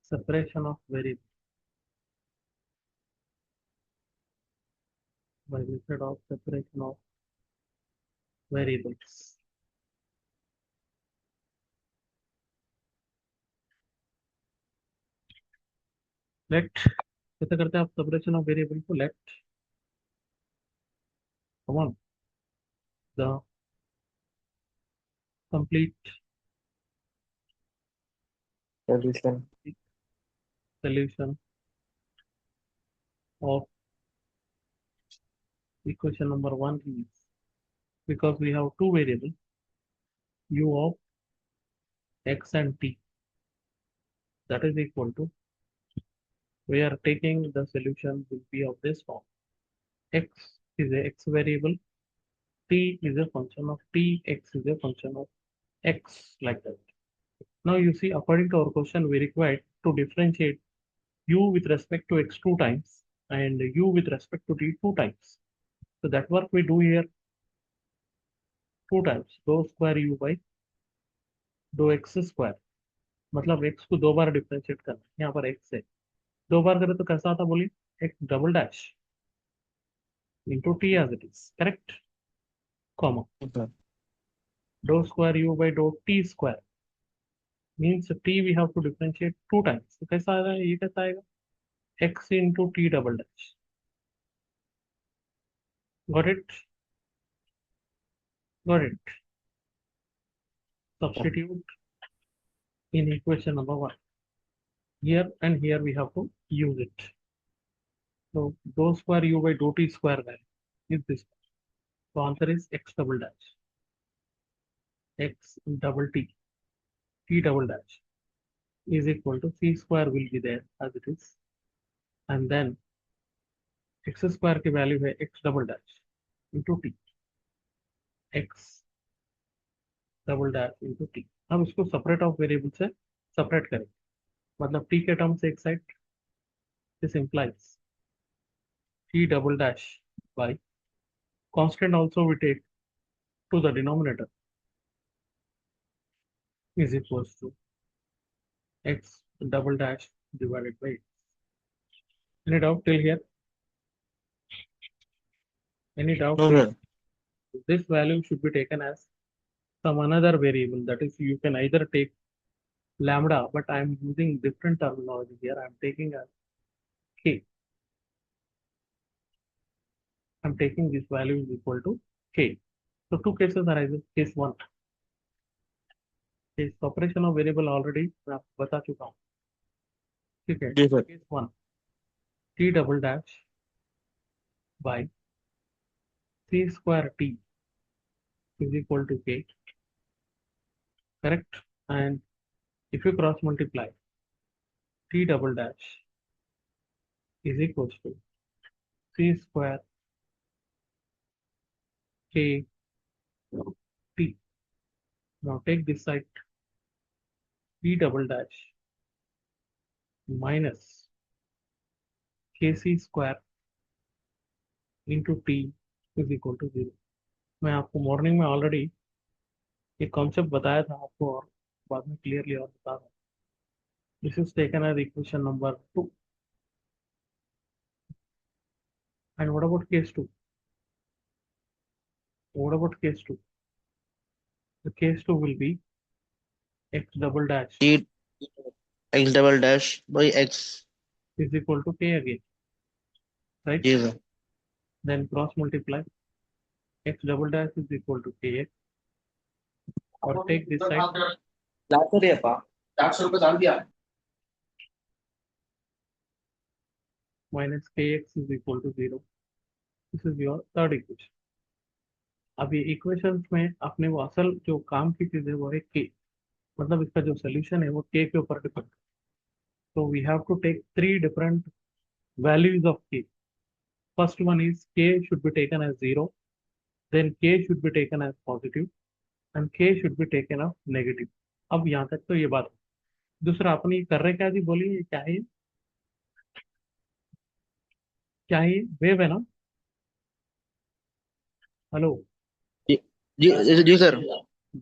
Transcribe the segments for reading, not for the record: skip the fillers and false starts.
separation of variable by method of separation of variables. Let कैसे करते हैं आप separation of variable को? Let come on the complete Solution. solution of equation number 1 is, because we have two variables u of x and t, that is equal to, we are taking the solution will be of this form. X is a x variable, t is a function of t, x is a function of x, like that. Now you see, according to our question, we required to differentiate u with respect to x 2 times and u with respect to t 2 times. So that work we do here 2 times, dou square u by dou x square, मतलब x को दो बार differentiate करना है। यहाँ पर x है, दो बार करें तो कैसा आता बोलिए, x double dash into T as it is, correct, comma Okay. dou square u by dou t square means t we have to differentiate 2 times. तो कैसा आएगा, ये कैसा आएगा, x into t double dash. Got it? Got it. Substitute in equation number 1. Here and here we have to use it. So dou square u by dou t square value is this. So answer is x double dash. X double t double dash is equal to c square will be there as it is. And then x square की value है x double dash into t. x double dash into T. हम इसको separate of variable से separate करेंगे, मतलब T के term से एक side, this implies T double dash by constant also we take to the denominator is equals to X double dash divided by. Any doubt till here? Any doubt No, till? sir. This value should be taken as some another variable, that is you can either take lambda, but I am using different terminology here. I am taking as k. I am taking this value is equal to k. So two cases arises. Case 1, इस operation of variable already मैं आपको बता चुका हूँ, ठीक है। Yes, sir. Case 1 T double dash by C square T is equal to K, correct, and if you cross multiply T double dash is equal to C square K T. Now take this side T double dash minus K C square into T is equal to 0। मैं आपको morning में already एक concept बताया था आपको, और बाद में क्लियरली और बता रहा हूँ। This is taken as equation number 2. And what about case 2? What about case 2? The case 2 will be x double dash T x double dash by x. is equal to k again, right? Yes, sir. Then cross multiply x double dash is equal to kx, or take this side minus kx is equal to 0. This is your third equation. अब ये equations में अपने वो असल जो काम की चीज है वो है k, मतलब इसका जो सोल्यूशन है वो k के ऊपर डिपेंड। तो we have to take 3 different values of k. First one is k should be taken as 0, then k should be taken as positive, and k should be taken as negative. अब यहाँ तक तो ये बात है। दूसरा अपनी कर रहे क्या जी, बोलिए क्या है, क्या है, वेव है ना? हेलो, जी जी सर।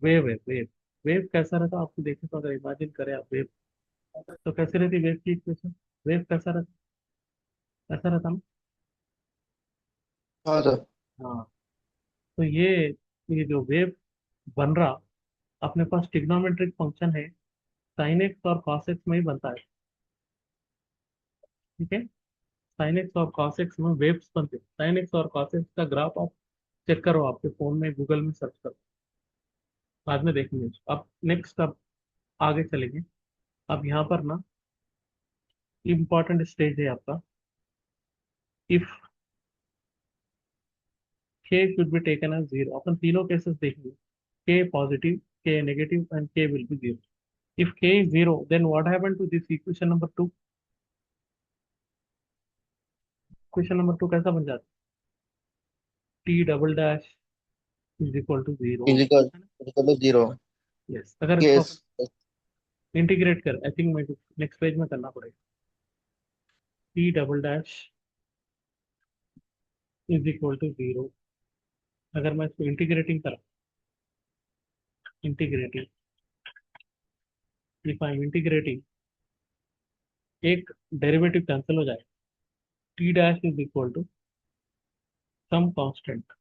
वेव है, वेव। वेव कैसा रहता है आपको देखे तो, अगर इमेजिन करें आप वेव, तो कैसे रहती वेव की इक्वेशन? वेव कैसा रहता? ऐसा रहता ना? हाँ सर। हाँ। तो ये जो वेव बन रहा, अपने पास ट्रिग्नोमेट्रिक फंक्शन है, साइन एक्स और कॉस एक्स में ही बनता है। ठीक है। साइन एक्स और कॉस एक्स में वेव्स बनते हैं। साइन एक्स और कॉस एक्स का ग्राफ आप चेक करो, आपके फोन में गूगल में सर्च करो, बाद में देखेंगे। अब नेक्स्ट, अब आगे चलेंगे। अब यहाँ पर ना इम्पॉर्टेंट स्टेज है आपका। If K should be taken as zero, अपन तीनों केसेस देखेंगे। K positive, K negative and K will be zero. If K is zero, then what happen to this equation number two? Equation number two कैसा बन जाता है? T double dash is equal to zero. Physical physical to zero. Yes, अगर इसको case. अपन integrate कर, I think मैं next page में करना पड़ेगा। T double dash is equal to zero. अगर मैं इसको इंटीग्रेटिंग करा, integrating, if I am integrating, एक डेरिवेटिव कैंसिल हो जाए। T dash is equal to some constant.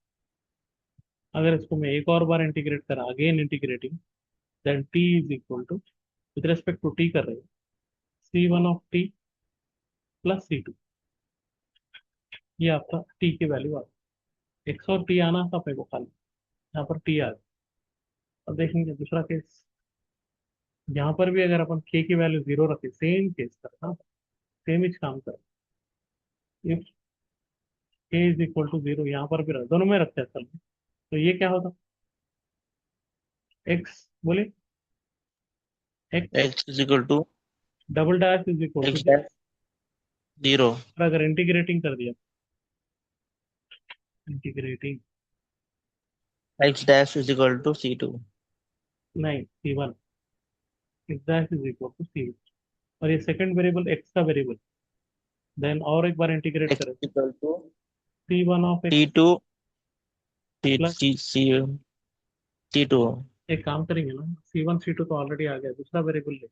अगर इसको मैं एक और बार इंटीग्रेट करा, again integrating, then T is equal to, with respect to T कर रहे हैं, C one of T plus C two. ये आपका टी की वैल्यू आ गई। एक्स और टी आना था अपने को खाली, यहाँ पर टी आ गई। अब देखेंगे दूसरा केस। यहाँ पर भी अगर अपन के की वैल्यू जीरो रखे, सेम केस करना, सेम ही काम कर। If K is equal to zero, यहाँ पर भी रख, दोनों में रखते हैं असल में। तो ये क्या होता? एक्स, बोले, X X is equal to double dash is equal to X dash this. Zero. अगर इंटीग्रेटिंग कर दिया, integrating, X dash is equal to C two. नहीं, C one, X dash is equal to C, और ये second variable X का variable, then और एक बार इंटीग्रेट एक्स करें, equal to C one of T X two T plus, C C T two. एक काम करेंगे ना, सी वन सी टू तो ऑलरेडी आ गया, दूसरा वेरिएबल ले,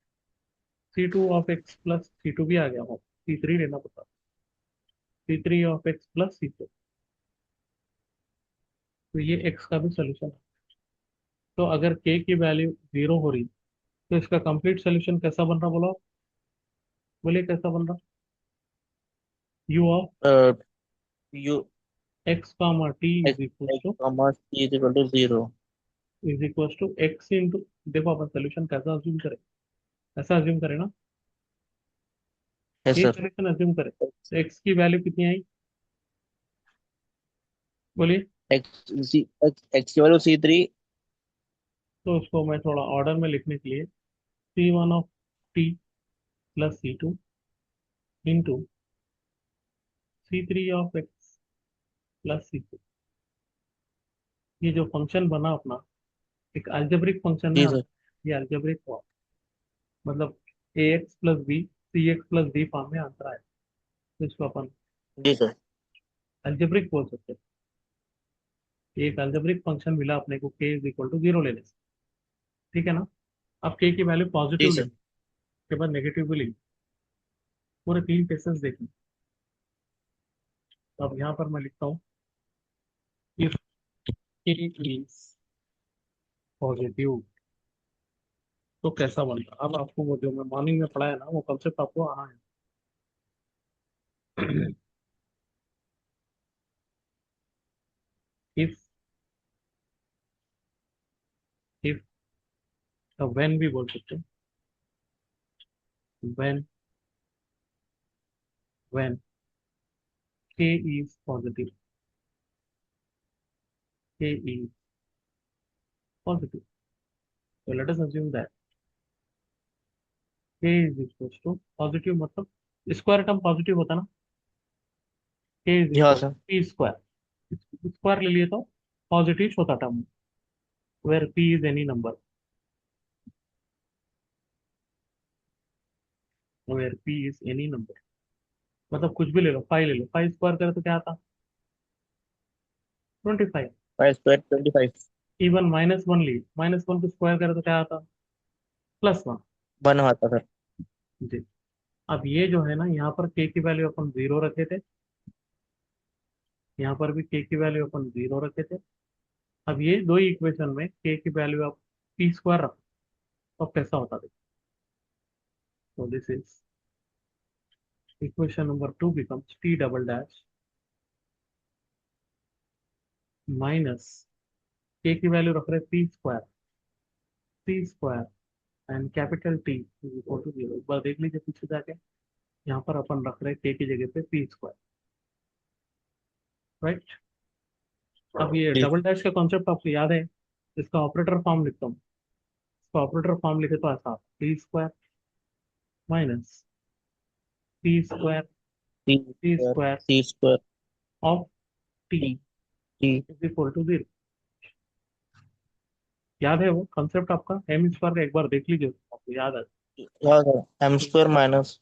C two of X plus C two भी आ गया हो, सी थ्री लेना पड़ता, C three of X plus C two. तो ये एक्स का भी सोल्यूशन है। तो अगर के की वैल्यू जीरो हो रही, तो इसका कंप्लीट सोल्यूशन कैसा बन रहा बोलो? बोलिए कैसा बन रहा? U of U X comma T is X equal X two, comma C is equal to zero. Is equal to X into, देखो अपन सोल्यूशन कैसा अज्यूम करें, ऐसा अज्यूम करें ना, यस ये सर। सोल्यूशन अज्यूम करें, तो एक्स की वैल्यू कितनी आई? बोलिए। एक्स सी एक्स एक्स की वैल्यू सी थ्री। तो उसको मैं थोड़ा ऑर्डर में लिखने के लिए, C one of T plus C two into C three of X plus C two. ये जो फंक्शन बना अपना, एक अलजेब्रिक फंक्शन में जी आता सर। है। ये अलजेब्रिक फॉर्म, मतलब ए एक्स प्लस बी, सी एक्स प्लस डी फॉर्म में आता है। तो इसको अपन जी सर। अलजेब्रिक बोल सकते हैं। ये एक अलजेब्रिक फंक्शन मिला अपने को, के इज इक्वल टू जीरो लेने से। ठीक है ना? अब के की वैल्यू जी पॉजिटिव सर। लेंगे, उसके बाद नेगेटिव भी लेंगे। पूरे तीन केसेस देखेंगे। तो अब यहाँ पर मैं लिखता हूँ, इफ के इज पॉजिटिव, तो कैसा बनता? अब आपको वो जो मैं मॉर्निंग में पढ़ाया ना, वो कॉन्सेप्ट आपको आना है। इफ, इफ, व्हेन भी बोल सकते हैं, when, when K is positive, K is positive, तो let us assume that K is equal to positive, मतलब स्क्वायर टर्म पॉजिटिव होता ना, के इज जी हाँ equal sir. P square, square ले लिए तो पॉजिटिव छोटा term, where P is any number, where P is any number, मतलब कुछ भी ले लो, फाइव ले लो, फाइव स्क्वायर करे तो क्या आता? 25। Five square 25। Even minus one ली, माइनस वन को स्क्वायर करे तो क्या आता? +1। वन आता सर। जी। अब ये जो है ना, यहाँ पर k की वैल्यू अपन 0 रखे थे, यहाँ पर भी k की वैल्यू अपन 0 रखे थे। अब ये दो इक्वेशन में k की वैल्यू आप p स्क्वायर रखो, तो कैसा होता देखो। तो this is equation number 2 becomes t double dash minus k की वैल्यू रख रहे p square and capital T is equal to 0। एक बार देख लीजिए पीछे जाके, यहाँ पर अपन रख रहे हैं k की जगह पे p स्क्वायर, राइट। अब ये जी डबल डैश का कॉन्सेप्ट आपको याद है, इसका ऑपरेटर फॉर्म लिखता हूँ। इसका ऑपरेटर फॉर्म लिखे तो ऐसा, T square minus P square T T square square C square of T T T is equal to 0। याद है वो कॉन्सेप्ट आपका, एम स्क्वायर का एक बार देख लीजिए, आपको याद है। याद है एम स्क्वायर माइनस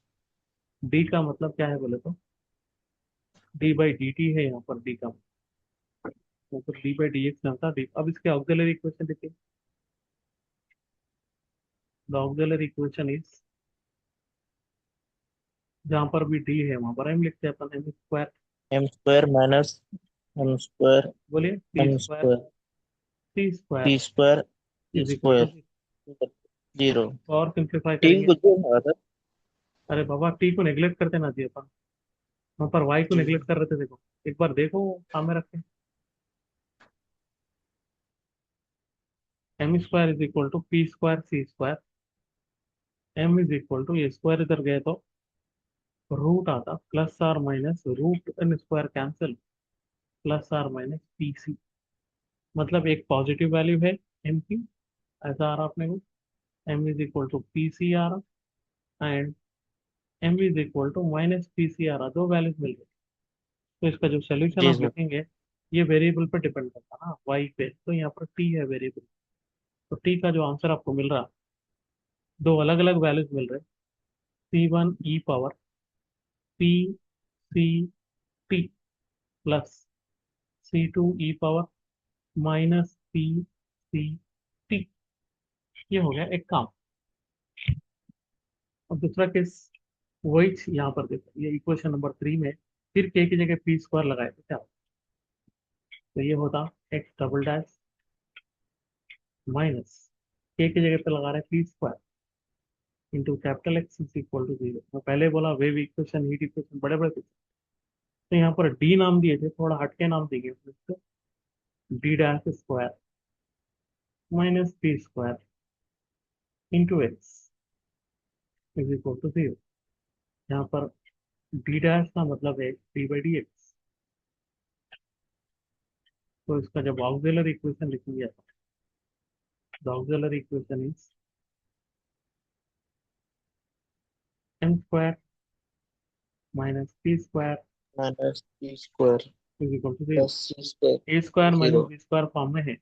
डी का मतलब क्या है बोले तो, डी बाई डी टी है यहाँ पर, डी का मतलब डी बाई डी एक्स ना था डी। अब इसके ऑक्सिलरी इक्वेशन देखिए, द ऑक्सिलरी इक्वेशन इज, जहाँ पर भी डी है वहां पर एम लिखते हैं अपन, M square. M square minus M square बोलिए P M square square T square T square is equal to, square 0। और सिंप्लीफाई टी करेंगे। कुछ भी नहीं आता। अरे बाबा, टी को नेग्लेक्ट करते ना जी अपन, वहां पर वाई को जी नेग्लेक्ट कर रहे थे देखो, एक बार देखो सामने रखे। M square is equal to P square C square, M is equal to, ये स्क्वायर इधर गए तो रूट आता, plus or minus root N square cancel, plus or minus P C. मतलब एक पॉजिटिव वैल्यू है एम की, ऐसा आ रहा अपने को, M is equal to P C आ रहा, and M is equal to minus P C आ रहा, दो वैल्यूज मिल गई। तो इसका जो सोल्यूशन जी आप सर। लिखेंगे, ये वेरिएबल पे डिपेंड करता है ना, वाई पे, तो यहाँ पर टी है वेरिएबल। तो टी का जो आंसर आपको मिल रहा, दो अलग अलग वैल्यूज मिल रहे, C one E power P C T plus C two E power minus P C T. ये हो गया एक काम। अब दूसरा केस वही यहाँ पर देखो, ये इक्वेशन नंबर 3 में फिर के की जगह पी स्क्वायर लगाए तो क्या होता? तो ये होता एक्स डबल डैश माइनस के की जगह पे लगा रहे हैं P square into capital X is equal to 0। मैं पहले बोला वेव इक्वेशन हीट इक्वेशन बड़े बड़े थे, तो यहाँ पर डी नाम दिए थे, थोड़ा हटके नाम दिए गए, D dash square minus P square into X is equal to 0। यहाँ पर डी डैश का मतलब है डी बाई डी एक्स। तो इसका जब ऑक्सिलरी इक्वेशन लिखेंगे, the auxiliary equation is M square minus P square minus T square is equal to 0। Plus C square A square minus 0। B square form में है,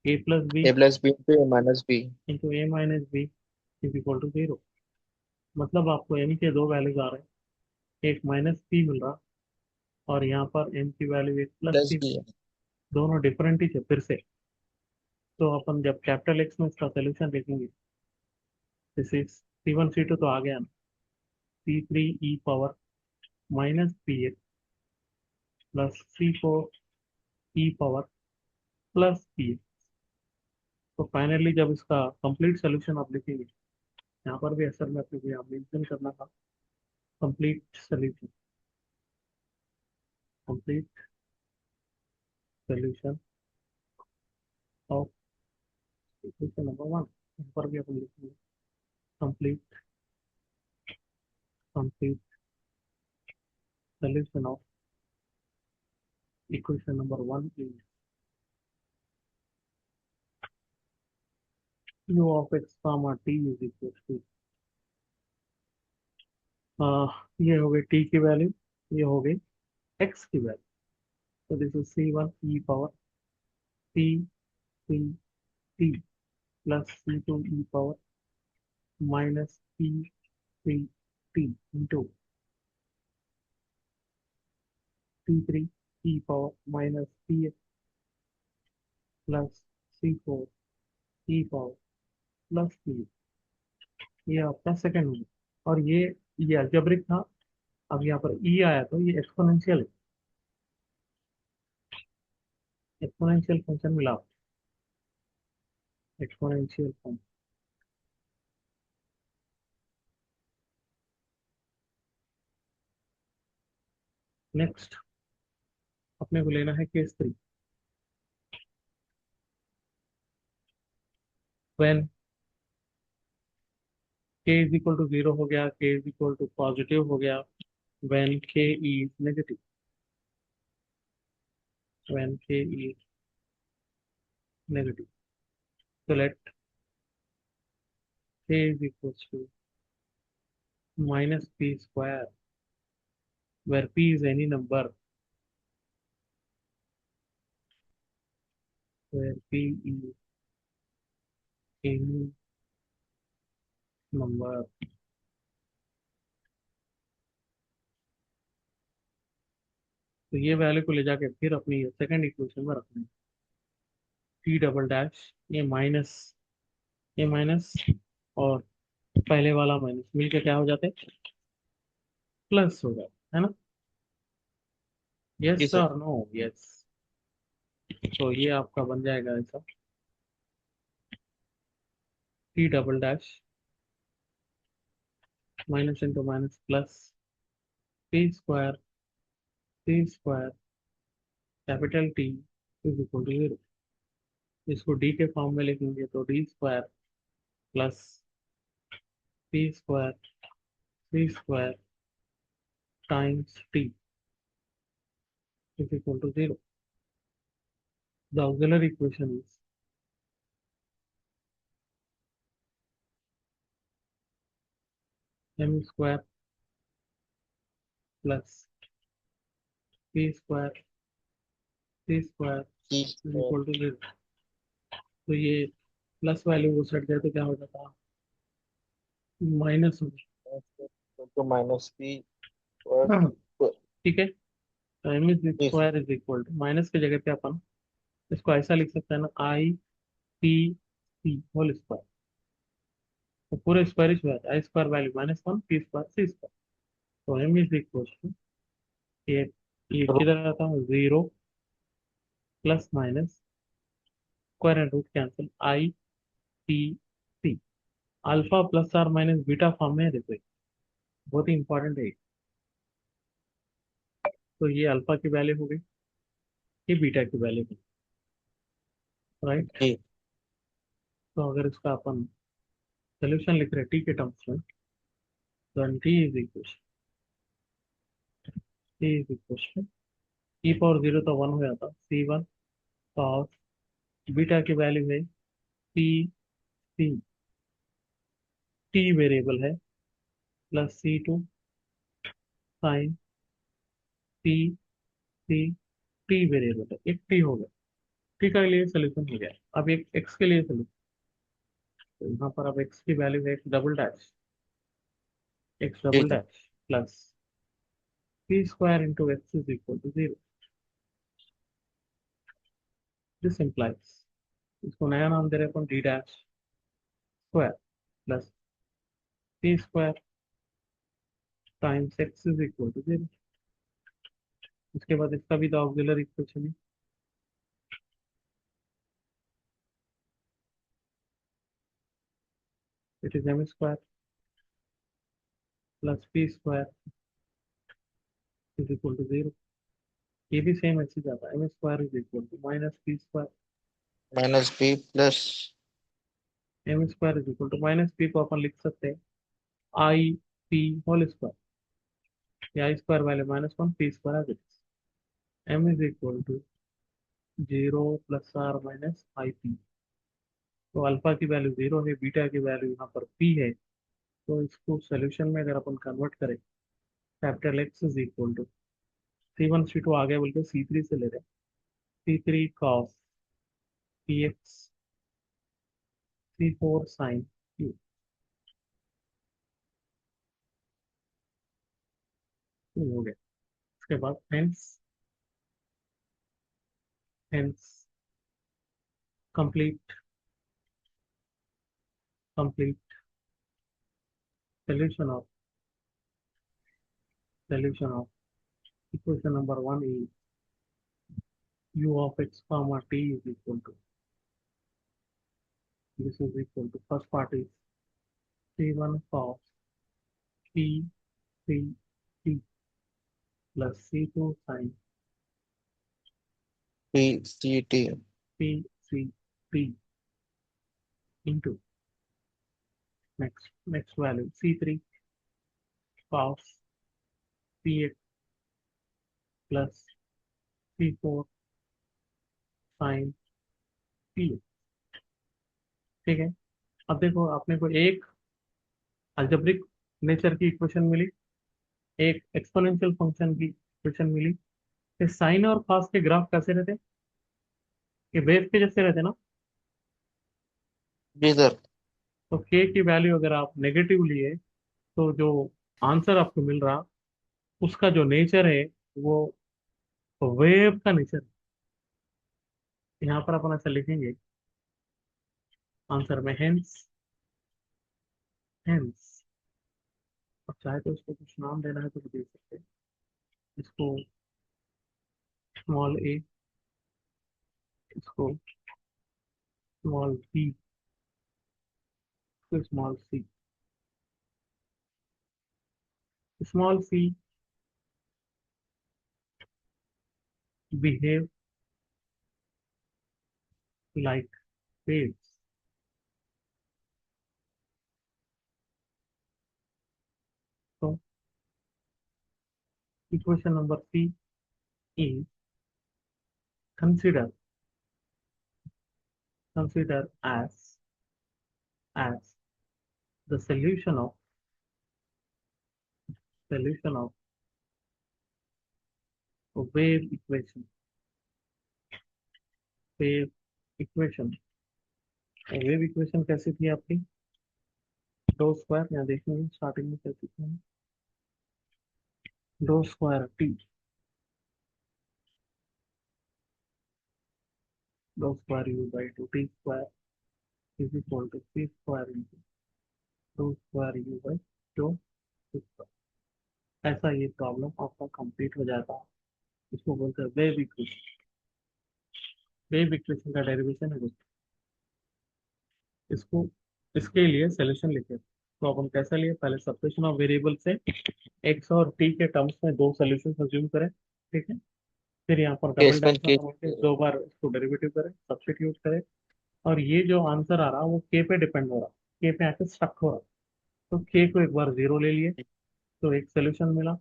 A plus B A plus B into A minus B. Into A minus B is equal to 0। मतलब आपको M के दो values आ रहे हैं, एक minus P मिल रहा, और यहाँ पर एम की वैल्यू एक प्लस प्लस सी मिल बी रहा। दोनों डिफरेंट ही है फिर से। तो अपन जब कैपिटल एक्स में इसका सोल्यूशन देखेंगे, this is C one C two तो आ गया ना, C three E power minus P X plus C four E power plus P X. तो फाइनली जब इसका कंप्लीट सोल्यूशन आप लिखेंगे, यहाँ पर भी असल में आपको यहाँ मेंशन करना था, complete solution, complete solution of equation number 1। यहाँ पर भी अपन लिखेंगे complete complete solution of equation number 1 is u of X comma t is equal to, ये हो गई t की वैल्यू, ये हो गई x की वैल्यू। तो this is C one E power p C t plus C two E power minus p C t into C three E power minus P X plus C four E power plus P. ये आपका second हो गया। और ये algebraic था। अब यहाँ पर ई आया तो ये एक्सपोनेंशियल है। एक्सपोनेंशियल फंक्शन मिला, एक्सपोनेंशियल फंक्शन। नेक्स्ट अपने को लेना है case 3। When k is equal to 0 हो गया, k is equal to positive हो गया, when k is negative, when k is negative. So let k is equals to minus p square, where p is any number, where p is any number. तो ये value को ले जाके फिर अपनी second equation में रखना है। t डबल डैश, ये माइनस और पहले वाला माइनस मिलके क्या हो जाते हैं, प्लस हो जाता है ना। जी यस सर। और नो, यस। तो ये आपका बन जाएगा ऐसा, t double dash minus into minus plus p square capital T is equal to 0। इसको डी के फॉर्म में लिखेंगे तो D square plus p square times T is equal to 0। The auxiliary equation is m square plus p square जी is sir. Equal to 0। तो ये plus value वो set जाए तो क्या हो जाता, माइनस हो तो माइनस पी और जाता। ठीक है, तो एम इज जी sir. Square is equal to minus की जगह पे अपन इसको ऐसा लिख सकते हैं ना, I P C whole square. तो पूरे स्क्वायर ही हो जाता है, I square value -1, P square C square. तो एम इज इक्वल टू ये ये किधर आता है, 0 plus minus square and root cancel, I P C. Alpha plus or minus beta form में है, देखो ये बहुत ही इंपॉर्टेंट है। तो ये अल्फा की वैल्यू हो गई, ये बीटा की वैल्यू हो गई, राइट। जी। तो अगर इसका अपन सोल्यूशन लिख रहे हैं टी के टर्म्स में, तो T is equal E power 0 तो 1 हो जाता, C1 cos बीटा की वैल्यू है पी सी, टी वेरिएबल है, plus C2 sine P C, T variable है, एक टी हो गया। टी का लिए सोल्यूशन हो गया। अब एक एक्स के लिए सोल्यूशन, तो यहाँ पर अब एक्स की वैल्यू है X G double sir. Dash plus P square into X is equal to 0। This implies, इसको नया नाम दे रहे हैं अपन D dash square plus P square times X is equal to 0। उसके बाद इसका भी तो ऑक्सिलरी इक्वेशन है, it is M square plus P square is equal to 0। ये भी सेम ऐसे ही जाता है, M square is equal to minus P square, minus P plus. M square is equal to minus P को अपन लिख सकते हैं आई पी होल स्क्वायर, या आई स्क्वायर वाले -1 पी स्क्वायर आ जाए। M is equal to 0 plus or minus I P. तो अल्फा की वैल्यू 0 है, बीटा की वैल्यू यहाँ पर पी है। तो इसको सोल्यूशन में अगर अपन कन्वर्ट करें, capital X is equal to C1 C2 आगे बोल के C3 से ले रहे हैं, C3 cos P X C4 sine Q, हो गया। उसके बाद hence complete complete solution of equation number 1 is u of x comma t is equal to, this is equal to, first part is c1 cos p c t plus c2 sin PCT. p c t into next value c3 cos px plus c4 sin px। ठीक है, अब देखो आपने को एक algebraic nature की equation मिली, एक exponential function की इक्वेशन मिली। ये साइन और कॉस के ग्राफ कैसे रहते हैं? ये वेव के जैसे रहते हैं ना। जी सर। तो के की वैल्यू अगर आप नेगेटिव लिए तो जो आंसर आपको मिल रहा उसका जो नेचर है वो वेव का नेचर। यहाँ पर अपन ऐसा लिखेंगे आंसर में, हेंस हेंस। अब चाहे तो इसको कुछ नाम देना है तो दे सकते हैं, इसको स्मॉल ए, इसको स्मॉल बी, इसको small C. Small C behave like waves। तो equation number C is consider as the solution of a wave equation। Wave equation कैसी थी आपकी? डो स्क्वायर, यहाँ देखेंगे स्टार्टिंग में कैसी थी, do square T, do square U by two T square is equal to C square into do square U by two T square. ऐसा ये प्रॉब्लम आपका कंप्लीट हो जाता है। इसको बोलते हैं वेव इक्वेशन। वेव इक्वेशन का डेरिवेशन है दोस्तों। इसको, इसके लिए सोल्यूशन लिखे तो अपन कैसा लिए, पहले सब्स्टिट्यूशन ऑफ वेरिएबल से एक्स और टी के टर्म्स में दो सोल्यूशन अज्यूम करें, ठीक है। फिर यहाँ पर डबल केस वन डैश के। लगा के दो बार इसको डेरिवेटिव करें, सब्स्टिट्यूट करें, और ये जो आंसर आ रहा वो के पे डिपेंड हो रहा, के पे आके स्टक हो रहा। तो के को एक बार जीरो ले लिए तो एक सोल्यूशन मिला।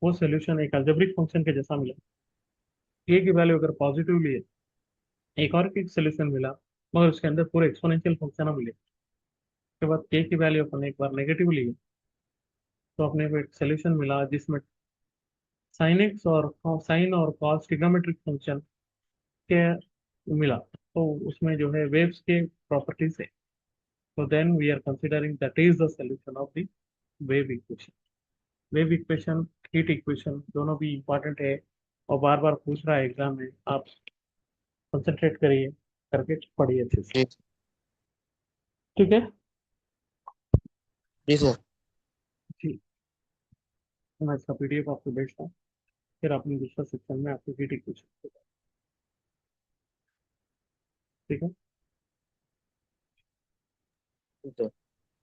वो सोल्यूशन एक अलजेब्रिक फंक्शन के जैसा मिला। के की वैल्यू अगर पॉजिटिव लिए एक और एक सोल्यूशन मिला, मगर उसके अंदर पूरे एक्सपोनेंशियल फंक्शन मिले। उसके बाद के की वैल्यू अपन एक बार नेगेटिव लिए तो अपने को एक सोल्यूशन मिला जिसमें साइन एक्स और साइन और कॉस ट्रिग्नोमेट्रिक फंक्शन के मिला। तो उसमें जो है वेव्स के प्रॉपर्टीज है। तो then we are considering that is the solution of the wave equation. Wave equation, heat equation दोनों भी इंपॉर्टेंट है और बार बार पूछ रहा है एग्जाम में। आप कंसंट्रेट करिए, करके पढ़िए अच्छे से, जी। ठीक है जी सर। जी। मैं इसका पीडीएफ आपको भेजता हूँ, फिर अपने दूसरा सेक्शन में आपको हीट इक्वेशन, ठीक है। जी सर।